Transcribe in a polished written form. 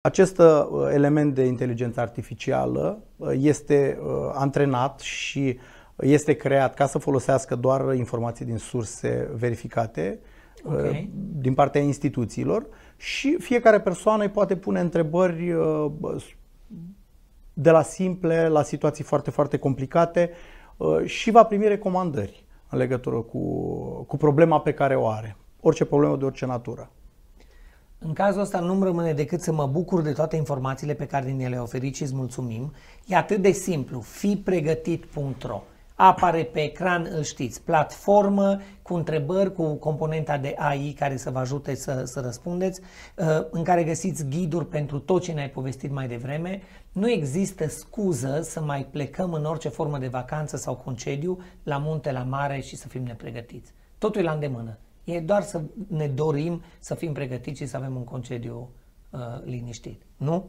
Acest element de inteligență artificială este antrenat și este creat ca să folosească doar informații din surse verificate din partea instituțiilor și fiecare persoană îi poate pune întrebări de la simple la situații foarte, foarte complicate și va primi recomandări în legătură cu problema pe care o are, orice problemă de orice natură. În cazul ăsta nu-mi rămâne decât să mă bucur de toate informațiile pe care ne le-ai oferit și îți mulțumim. E atât de simplu, fipregătit.ro. Apare pe ecran, îl știți, platformă cu întrebări, cu componenta de AI care să vă ajute să răspundeți, în care găsiți ghiduri pentru tot ce ne-ai povestit mai devreme. Nu există scuză să mai plecăm în orice formă de vacanță sau concediu la munte, la mare și să fim nepregătiți. Totul e la îndemână. E doar să ne dorim să fim pregătiți și să avem un concediu liniștit. Nu?